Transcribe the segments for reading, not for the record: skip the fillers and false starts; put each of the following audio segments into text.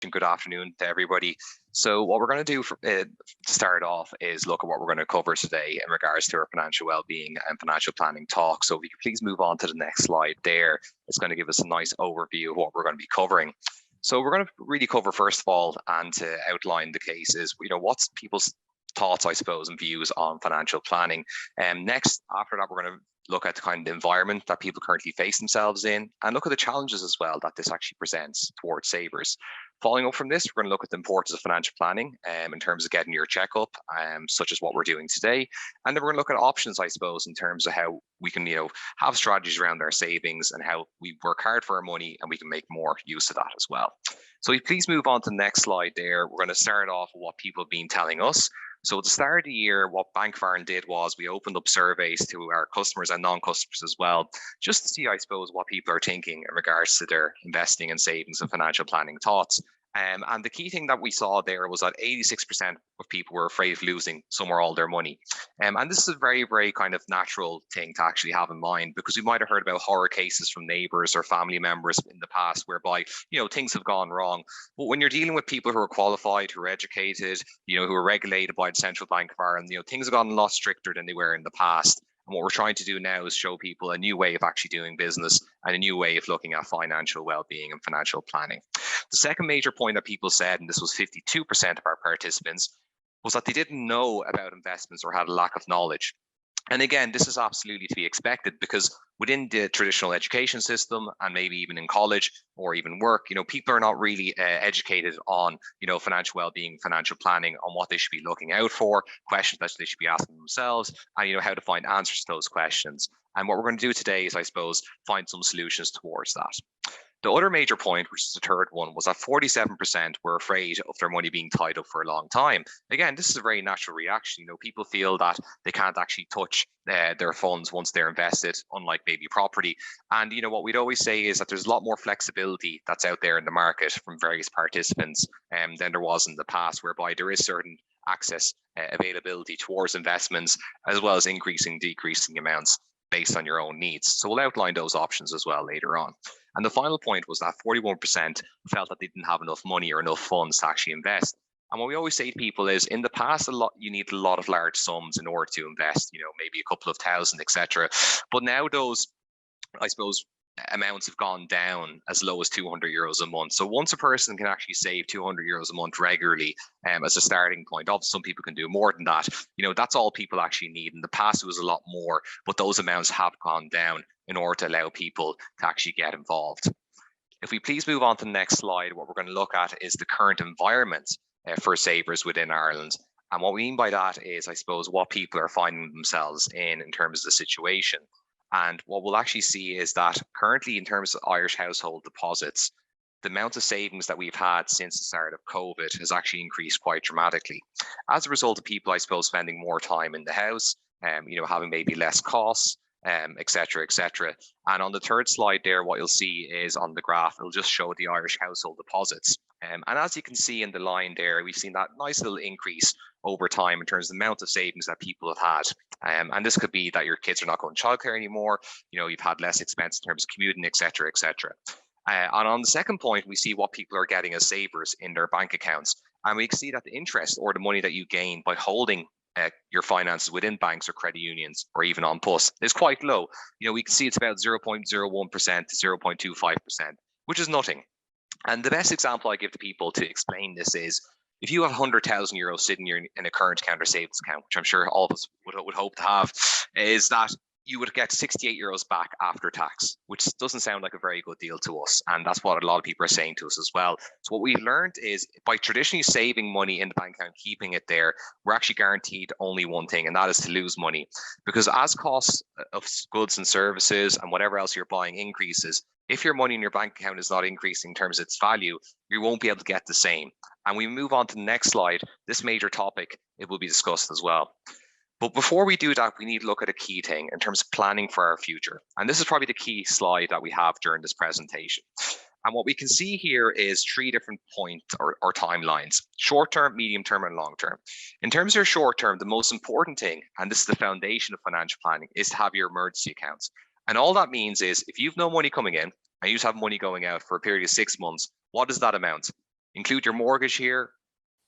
Good afternoon to everybody. So what we're going to do to start off is look at what we're going to cover today in regards to our financial well-being and financial planning talk. So if you could please move on to the next slide there, it's going to give us a nice overview of what we're going to be covering. So we're going to really cover, first of all, and to outline the cases, what's people's thoughts, I suppose, and views on financial planning. And next, after that, we're going to look at the kind of environment that people currently face themselves in and look at the challenges as well that this actually presents towards savers. Following up from this, we're going to look at the importance of financial planning in terms of getting your checkup, such as what we're doing today. And then we're going to look at options, I suppose, in terms of how we can, have strategies around our savings and how we work hard for our money and we can make more use of that as well. So please move on to the next slide there. We're going to start off with what people have been telling us. So at the start of the year, what Bank of Ireland did was we opened up surveys to our customers and non-customers as well, just to see, I suppose, what people are thinking in regards to their investing and savings and financial planning thoughts. And the key thing that we saw there was that 86% of people were afraid of losing some or all their money. And this is a very, very kind of natural thing to actually have in mind, because we might have heard about horror cases from neighbours or family members in the past whereby, things have gone wrong. But when you're dealing with people who are qualified, who are educated, who are regulated by the Central Bank of Ireland, things have gotten a lot stricter than they were in the past. And what we're trying to do now is show people a new way of actually doing business and a new way of looking at financial well-being and financial planning. The second major point that people said, and this was 52% of our participants, was that they didn't know about investments or had a lack of knowledge. And again, this is absolutely to be expected, because within the traditional education system and maybe even in college or even work, people are not really educated on, financial well-being, financial planning, on what they should be looking out for, questions that they should be asking themselves, and, how to find answers to those questions. And what we're going to do today is, I suppose, find some solutions towards that. The other major point, which is the third one, was that 47% were afraid of their money being tied up for a long time. Again, this is a very natural reaction. People feel that they can't actually touch their funds once they're invested, unlike maybe property. And, what we'd always say is that there's a lot more flexibility that's out there in the market from various participants than there was in the past, whereby there is certain access availability towards investments, as well as increasing, decreasing amounts based on your own needs. So we'll outline those options as well later on. And the final point was that 41% felt that they didn't have enough money or enough funds to actually invest. And what we always say to people is, in the past, you need a lot of large sums in order to invest, maybe a couple of thousand, etc. But now those, I suppose, amounts have gone down as low as €200 a month. So once a person can actually save €200 a month regularly as a starting point, obviously some people can do more than that. That's all people actually need. In the past, it was a lot more, but those amounts have gone down in order to allow people to actually get involved. If we please move on to the next slide, what we're going to look at is the current environment for savers within Ireland. And what we mean by that is, I suppose, what people are finding themselves in terms of the situation. And what we'll actually see is that currently, in terms of Irish household deposits, the amount of savings that we've had since the start of COVID has actually increased quite dramatically. As a result of people, I suppose, spending more time in the house, having maybe less costs, et cetera, et cetera. And on the third slide there, what you'll see is on the graph, it'll just show the Irish household deposits. And as you can see in the line there, we've seen that nice little increase over time in terms of the amount of savings that people have had. And this could be that your kids are not going to childcare anymore, you've had less expense in terms of commuting, et cetera, et cetera. And on the second point, we see what people are getting as savers in their bank accounts. And we can see that the interest or the money that you gain by holding your finances within banks or credit unions or even on PUS is quite low. We can see it's about 0.01% to 0.25%, which is nothing. And the best example I give to people to explain this is, if you have €100,000 sitting in a current account or savings account, which I'm sure all of us would hope to have, is that you would get €68 back after tax, which doesn't sound like a very good deal to us. And that's what a lot of people are saying to us as well. So what we learned is, by traditionally saving money in the bank account, keeping it there, we're actually guaranteed only one thing, and that is to lose money. Because as costs of goods and services and whatever else you're buying increases, if your money in your bank account is not increasing in terms of its value, you won't be able to get the same. And we move on to the next slide, this major topic, it will be discussed as well. But before we do that, we need to look at a key thing in terms of planning for our future. And this is probably the key slide that we have during this presentation. And what we can see here is three different points or timelines: short term, medium term, and long term. In terms of your short term, the most important thing, and this is the foundation of financial planning, is to have your emergency accounts. And all that means is, if you've no money coming in and you have money going out for a period of 6 months, what does that amount? Include your mortgage here,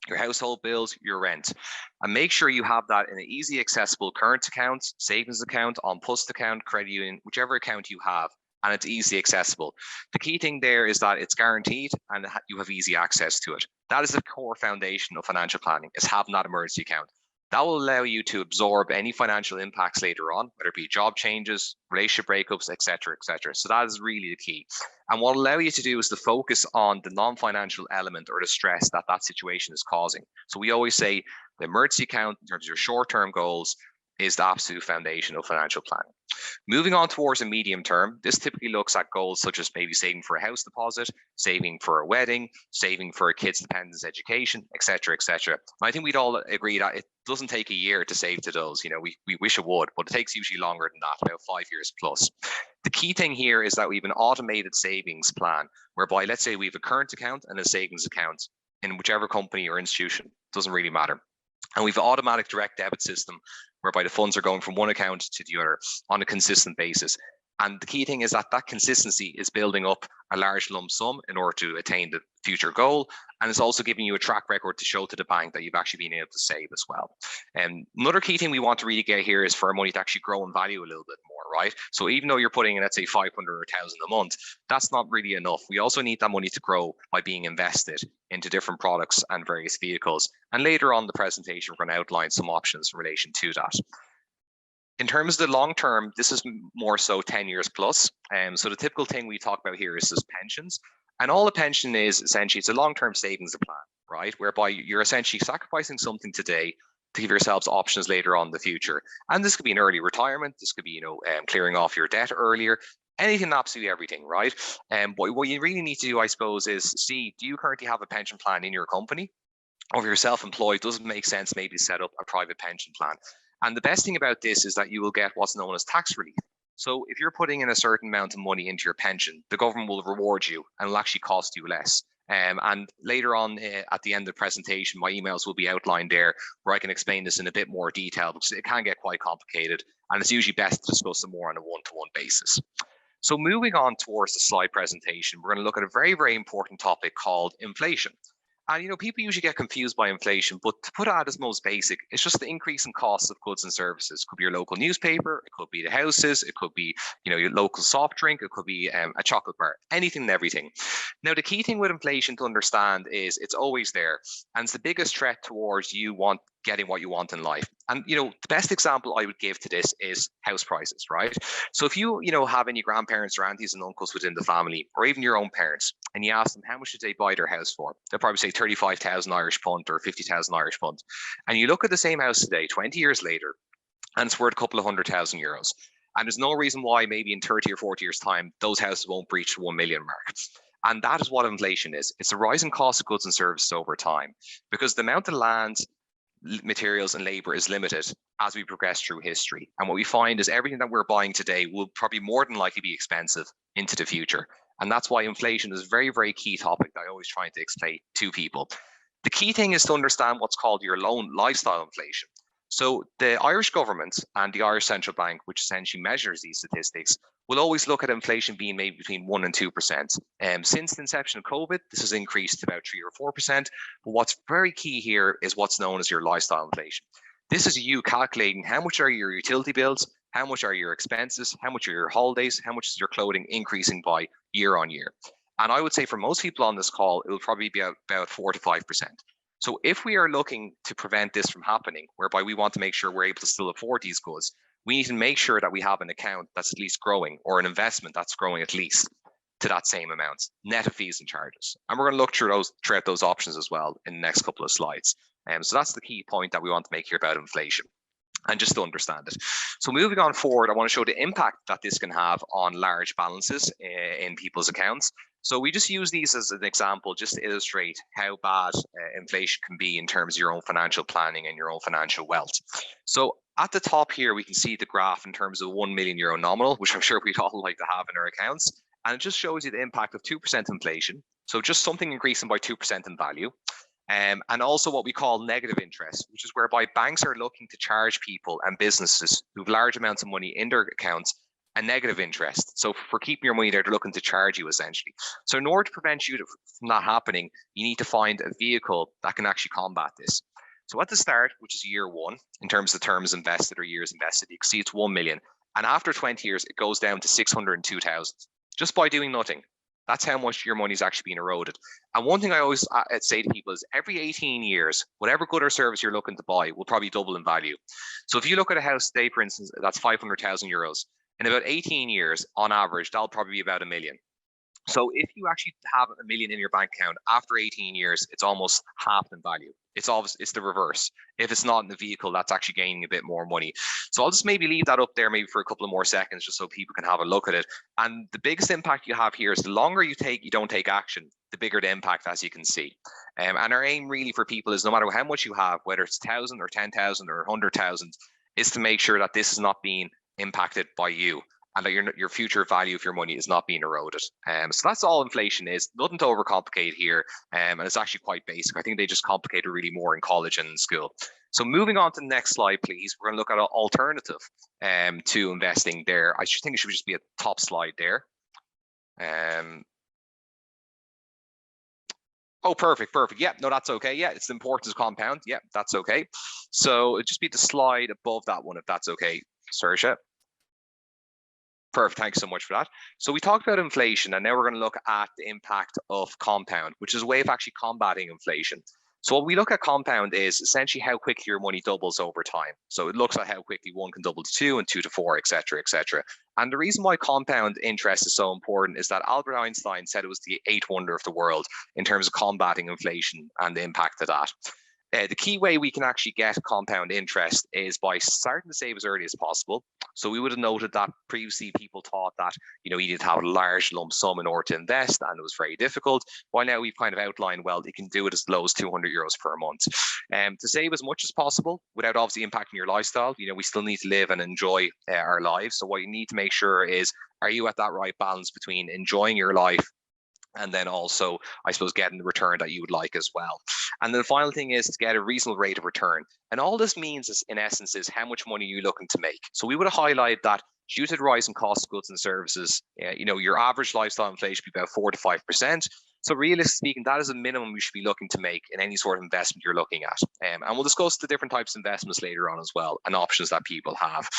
your household bills, your rent, and make sure you have that in an easy accessible current account, savings account, on post account, credit union, whichever account you have, and it's easily accessible. The key thing there is that it's guaranteed and you have easy access to it. That is the core foundation of financial planning, is having that emergency account. That will allow you to absorb any financial impacts later on, whether it be job changes, relationship breakups, etc., etc. So that is really the key. And what will allow you to do is to focus on the non-financial element or the stress that that situation is causing. So we always say the emergency account in terms of your short-term goals is the absolute foundation of financial planning. Moving on towards a medium term, this typically looks at goals such as maybe saving for a house deposit, saving for a wedding, saving for a kid's dependent's education, etc., etc. I think we'd all agree that it doesn't take a year to save to those. You know, we wish it would, but it takes usually longer than that, about 5 years plus. The key thing here is that we have an automated savings plan, whereby let's say we have a current account and a savings account in whichever company or institution, doesn't really matter. And we've an automatic direct debit system whereby the funds are going from one account to the other on a consistent basis. And the key thing is that that consistency is building up a large lump sum in order to attain the future goal. And it's also giving you a track record to show to the bank that you've actually been able to save as well. And another key thing we want to really get here is for our money to actually grow in value a little bit more, right? So even though you're putting in, let's say 500 or 1,000 a month, that's not really enough. We also need that money to grow by being invested into different products and various vehicles. And later on in the presentation, we're going to outline some options in relation to that. In terms of the long term, this is more so 10 years plus. So the typical thing we talk about here is pensions. And all a pension is essentially, it's a long-term savings plan, right? Whereby you're essentially sacrificing something today to give yourselves options later on in the future. And this could be an early retirement. This could be, clearing off your debt earlier, anything, absolutely everything, right? But what you really need to do, I suppose, is see, do you currently have a pension plan in your company? Or if you're self-employed, does it make sense maybe to set up a private pension plan? And the best thing about this is that you will get what's known as tax relief. So if you're putting in a certain amount of money into your pension, the government will reward you and will actually cost you less. And later on at the end of the presentation, my emails will be outlined there where I can explain this in a bit more detail because it can get quite complicated. And it's usually best to discuss it more on a one-to-one basis. So moving on towards the slide presentation, we're going to look at a very, very important topic called inflation. And people usually get confused by inflation, but to put it at its most basic, it's just the increase in costs of goods and services. It could be your local newspaper, it could be the houses, it could be your local soft drink, it could be a chocolate bar, anything and everything. Now, the key thing with inflation to understand is it's always there, and it's the biggest threat towards you getting what you want in life. And the best example I would give to this is house prices, right? So if you have any grandparents or aunties and uncles within the family, or even your own parents, and you ask them how much did they buy their house for, they'll probably say 35,000 Irish punt or 50,000 Irish punt. And you look at the same house today, 20 years later, and it's worth a couple of €100,000. And there's no reason why maybe in 30 or 40 years time, those houses won't breach the 1 million mark. And that is what inflation is. It's the rising cost of goods and services over time, because the amount of land, materials and labor is limited as we progress through history. And what we find is everything that we're buying today will probably more than likely be expensive into the future. And that's why inflation is a very, very key topic that I always try to explain to people. The key thing is to understand what's called your own lifestyle inflation. So the Irish government and the Irish Central Bank, which essentially measures these statistics, will always look at inflation being maybe between 1% and 2%. Since the inception of COVID, this has increased to about 3 or 4%. But what's very key here is what's known as your lifestyle inflation. This is you calculating how much are your utility bills, how much are your expenses, how much are your holidays, how much is your clothing increasing by year on year. And I would say for most people on this call, it will probably be about 4 to 5%. So if we are looking to prevent this from happening, whereby we want to make sure we're able to still afford these goods, we need to make sure that we have an account that's at least growing, or an investment that's growing at least to that same amount, net of fees and charges. And we're going to look throughout those options as well in the next couple of slides. So that's the key point that we want to make here about inflation, and just to understand it. So moving on forward, I want to show the impact that this can have on large balances in people's accounts. So we just use these as an example just to illustrate how bad inflation can be in terms of your own financial planning and your own financial wealth. So at the top here, we can see the graph in terms of €1 million nominal, which I'm sure we'd all like to have in our accounts. And it just shows you the impact of 2% inflation. So just something increasing by 2% in value. And also what we call negative interest, which is whereby banks are looking to charge people and businesses who have large amounts of money in their accounts a negative interest. So for keeping your money there, they're looking to charge you essentially. So in order to prevent you from that happening, you need to find a vehicle that can actually combat this. So at the start, which is year one, in terms of terms invested or years invested, you can see it's 1 million. And after 20 years, it goes down to 602,000 just by doing nothing. That's how much your money's actually being eroded. And one thing I always say to people is every 18 years, whatever good or service you're looking to buy will probably double in value. So if you look at a house today, for instance, that's 500,000 euros, in about 18 years, on average, that'll probably be about a million. So if you actually have a million in your bank account after 18 years, it's almost half in value. It's the reverse. If it's not in the vehicle, that's actually gaining a bit more money. So I'll just maybe leave that up there maybe for a couple of more seconds just so people can have a look at it. And the biggest impact you have here is the longer you don't take action, the bigger the impact, as you can see. And our aim really for people is no matter how much you have, whether it's 1,000 or 10,000 or 100,000, is to make sure that this is not being impacted by you, and that your future value of your money is not being eroded. So that's all inflation is. Nothing to overcomplicate here, and it's actually quite basic. I think they just complicate it really more in college and in school. So moving on to the next slide, please. We're going to look at an alternative to investing there. I think it should just be a top slide there. Oh, perfect. Yeah, no, that's okay. Yeah, it's the importance of compound. Yeah, that's okay. So it'd just be the slide above that one, if that's okay, Saoirse. Perfect. Thanks so much for that. So we talked about inflation, and now we're going to look at the impact of compound, which is a way of actually combating inflation. So what we look at compound is essentially how quickly your money doubles over time. So it looks at how quickly one can double to two and two to four, et cetera, et cetera. And the reason why compound interest is so important is that Albert Einstein said it was the eighth wonder of the world in terms of combating inflation and the impact of that. The key way we can actually get compound interest is by starting to save as early as possible. So we would have noted that previously people thought that you needed to have a large lump sum in order to invest, and it was very difficult. While now we've kind of outlined, well, you can do it as low as 200 euros per month. To save as much as possible without obviously impacting your lifestyle, we still need to live and enjoy our lives. So what you need to make sure is, are you at that right balance between enjoying your life and then also, I suppose, getting the return that you would like as well. And then the final thing is to get a reasonable rate of return. And all this means is, in essence, is how much money you're looking to make. So we would have highlighted that due to the rise in cost of goods and services, your average lifestyle inflation would be about 4 to 5%. So realistically speaking, that is a minimum you should be looking to make in any sort of investment you're looking at. And we'll discuss the different types of investments later on as well, and options that people have.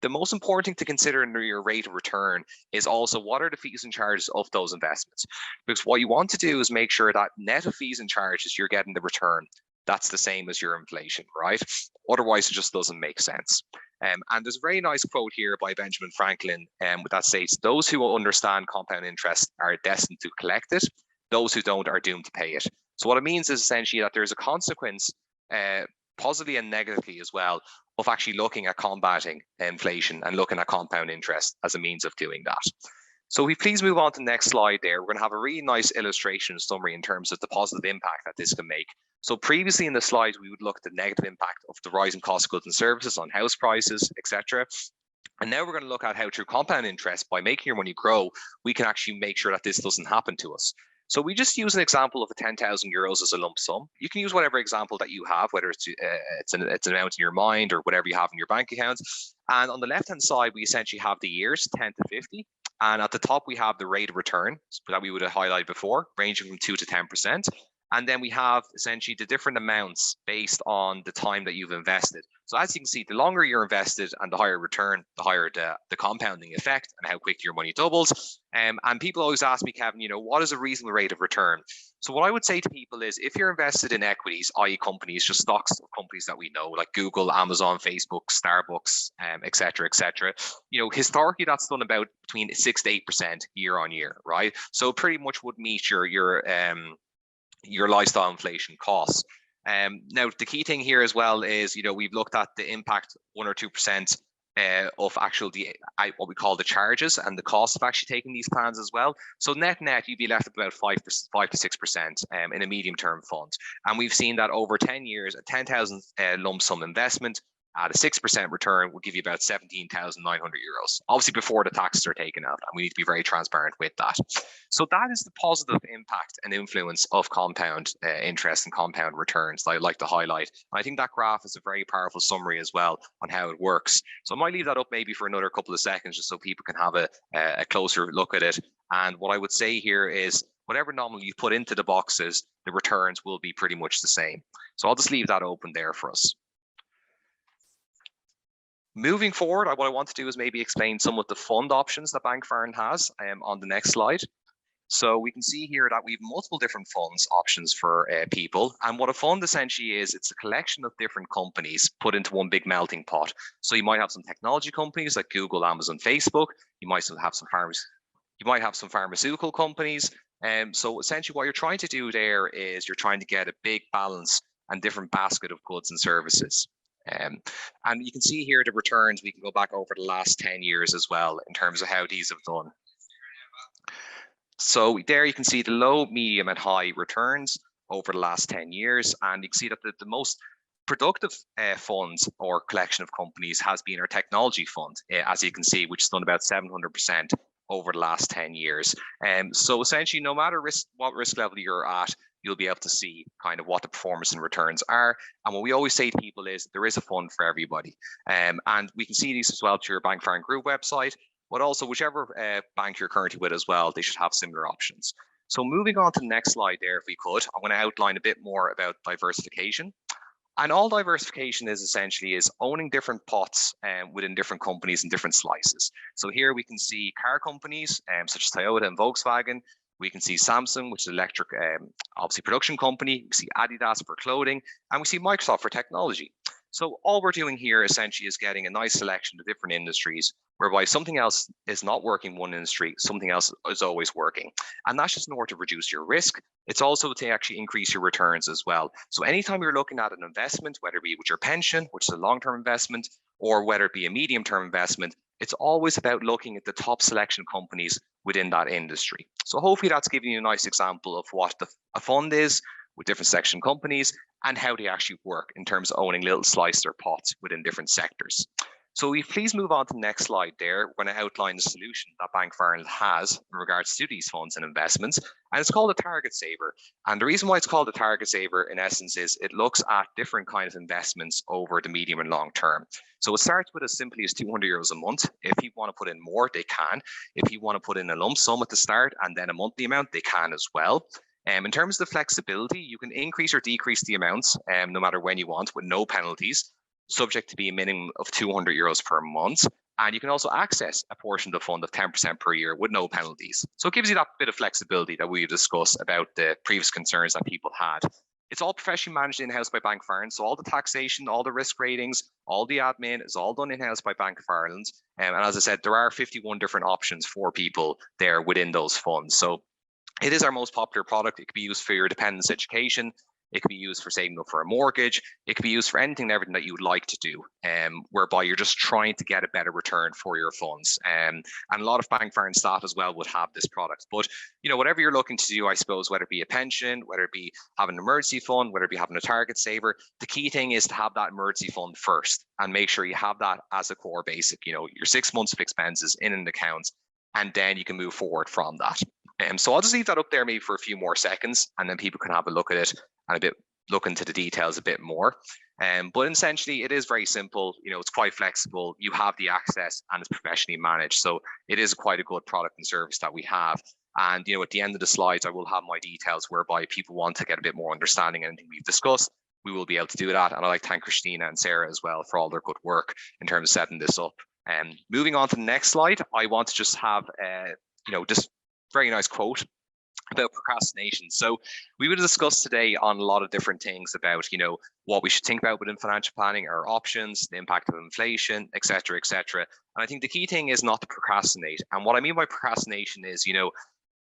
The most important thing to consider in your rate of return is also what are the fees and charges of those investments. Because what you want to do is make sure that net of fees and charges, you're getting the return that's the same as your inflation, right? Otherwise, it just doesn't make sense. And there's a very nice quote here by Benjamin Franklin that states, those who understand compound interest are destined to collect it. Those who don't are doomed to pay it. So what it means is essentially that there's a consequence, positively and negatively as well, of actually looking at combating inflation and looking at compound interest as a means of doing that. So if we please move on to the next slide there, we're going to have a really nice illustration summary in terms of the positive impact that this can make. So previously in the slides, we would look at the negative impact of the rising cost of goods and services on house prices, etc. And now we're going to look at how through compound interest, by making your money grow, we can actually make sure that this doesn't happen to us. So we just use an example of a 10,000 euros as a lump sum. You can use whatever example that you have, whether it's an amount in your mind or whatever you have in your bank account. And on the left-hand side, we essentially have the years, 10 to 50. And at the top, we have the rate of return that we would have highlighted before, ranging from 2 to 10%. And then we have essentially the different amounts based on the time that you've invested. So as you can see, the longer you're invested and the higher return, the higher the compounding effect and how quick your money doubles. And people always ask me, Kevin, what is a reasonable rate of return? So what I would say to people is if you're invested in equities, i.e. companies, just stocks of companies that we know, like Google, Amazon, Facebook, Starbucks, et cetera, historically that's done about between 6 to 8% year on year, right? So pretty much would meet your lifestyle inflation costs. Now, the key thing here as well is, we've looked at the impact 1 or 2% of actual what we call the charges and the cost of actually taking these plans as well. So net, you'd be left with about 5 to 6% in a medium term fund. And we've seen that over 10 years, a 10,000 lump sum investment at a 6% return will give you about 17,900 euros, obviously before the taxes are taken out, and we need to be very transparent with that. So that is the positive impact and influence of compound interest and compound returns that I'd like to highlight. And I think that graph is a very powerful summary as well on how it works. So I might leave that up maybe for another couple of seconds just so people can have a closer look at it. And what I would say here is whatever nominal you put into the boxes, the returns will be pretty much the same. So I'll just leave that open there for us. Moving forward, what I want to do is maybe explain some of the fund options that Bank Farren has on the next slide. So we can see here that we have multiple different funds options for people. And what a fund essentially is, it's a collection of different companies put into one big melting pot. So you might have some technology companies like Google, Amazon, Facebook. You might have some pharmaceutical companies. So essentially what you're trying to do there is you're trying to get a big balance and different basket of goods and services. And you can see here the returns. We can go back over the last 10 years as well in terms of how these have done. So there you can see the low, medium, and high returns over the last 10 years. And you can see that the most productive funds or collection of companies has been our technology fund, as you can see, which has done about 700% over the last 10 years. So essentially, no matter what risk level you're at, you'll be able to see kind of what the performance and returns are. And what we always say to people is there is a fund for everybody. And we can see these as well to your Bank Farren Group website, but also whichever bank you're currently with as well, they should have similar options. So moving on to the next slide there, if we could, I'm going to outline a bit more about diversification. And all diversification is essentially owning different pots within different companies and different slices. So here we can see car companies such as Toyota and Volkswagen. We can see Samsung, which is an electric, obviously production company. We see Adidas for clothing, and we see Microsoft for technology. So all we're doing here essentially is getting a nice selection of different industries, whereby something else is not working in one industry, something else is always working. And that's just in order to reduce your risk. It's also to actually increase your returns as well. So anytime you're looking at an investment, whether it be with your pension, which is a long-term investment, or whether it be a medium-term investment, it's always about looking at the top selection companies within that industry. So hopefully that's giving you a nice example of what a fund is with different section companies and how they actually work in terms of owning little slices or pots within different sectors. So if please move on to the next slide there, we're going to outline the solution that Bank Farren has in regards to these funds and investments. And it's called a target saver. And the reason why it's called a target saver in essence is it looks at different kinds of investments over the medium and long term. So it starts with as simply as 200 euros a month. If you want to put in more, they can. If you want to put in a lump sum at the start and then a monthly amount, they can as well. In terms of the flexibility, you can increase or decrease the amounts no matter when you want with no penalties, subject to be a minimum of 200 euros per month. And you can also access a portion of the fund of 10% per year with no penalties. So it gives you that bit of flexibility that we discussed about the previous concerns that people had. It's all professionally managed in-house by Bank Farren. So all the taxation, all the risk ratings, all the admin is all done in-house by Bank of Ireland. And as I said, there are 51 different options for people there within those funds. So it is our most popular product. It could be used for your dependents' education. It could be used for saving up for a mortgage. It could be used for anything and everything that you would like to do, whereby you're just trying to get a better return for your funds. And a lot of Bank Farren staff as well would have this product. But, you know, whatever you're looking to do, I suppose, whether it be a pension, whether it be having an emergency fund, whether it be having a target saver, the key thing is to have that emergency fund first and make sure you have that as a core basic, you know, your 6 months of expenses in an account, and then you can move forward from that. So I'll just leave that up there maybe for a few more seconds, and then people can have a look at it and look into the details a bit more. But essentially, it is very simple. You know, it's quite flexible. You have the access, and it's professionally managed. So it is quite a good product and service that we have. And you know, at the end of the slides, I will have my details whereby if people want to get a bit more understanding of anything we've discussed, we will be able to do that. And I'd like to thank Christina and Sarah as well for all their good work in terms of setting this up. Moving on to the next slide, I want to just have just very nice quote about procrastination. So we will discuss today on a lot of different things about, you know, what we should think about within financial planning, our options, the impact of inflation, et cetera, et cetera. And I think the key thing is not to procrastinate. And what I mean by procrastination is, you know,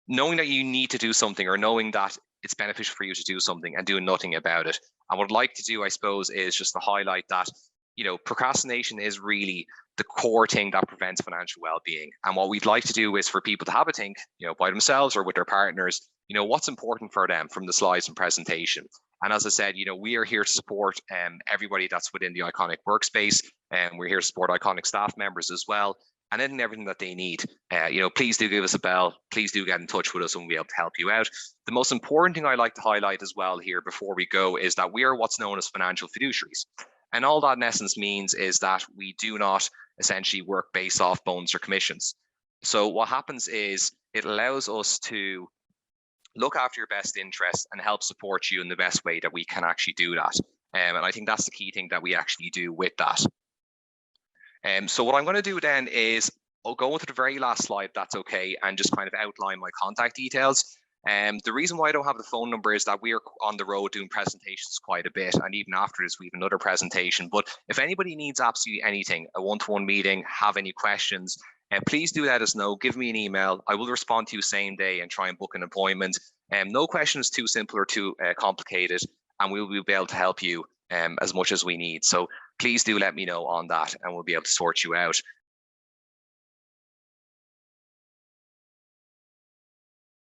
knowing that you need to do something or knowing that it's beneficial for you to do something and doing nothing about it. And what I'd like to do, I suppose, is just to highlight that, you know, procrastination is really the core thing that prevents financial well-being. And what we'd like to do is for people to have a think, you know, by themselves or with their partners, you know, what's important for them from the slides and presentation. And as I said, we are here to support everybody that's within the Iconic workspace, and we're here to support Iconic staff members as well, and then everything that they need. Please do give us a bell. Please do get in touch with us, and we'll be able to help you out. The most important thing I'd like to highlight as well here before we go is that we are what's known as financial fiduciaries. And all that in essence means is that we do not essentially work based off bonus or commissions. So what happens is it allows us to look after your best interests and help support you in the best way that we can actually do that. And I think that's the key thing that we actually do with that. So what I'm going to do then is I'll go into the very last slide, if that's okay, and just kind of outline my contact details. The reason why I don't have the phone number is that we are on the road doing presentations quite a bit, and even after this, we have another presentation. But if anybody needs absolutely anything, a one-to-one meeting, have any questions, please do let us know. Give me an email. I will respond to you same day and try and book an appointment. No question is too simple or too complicated, and we will be able to help you as much as we need. So please do let me know on that, and we'll be able to sort you out.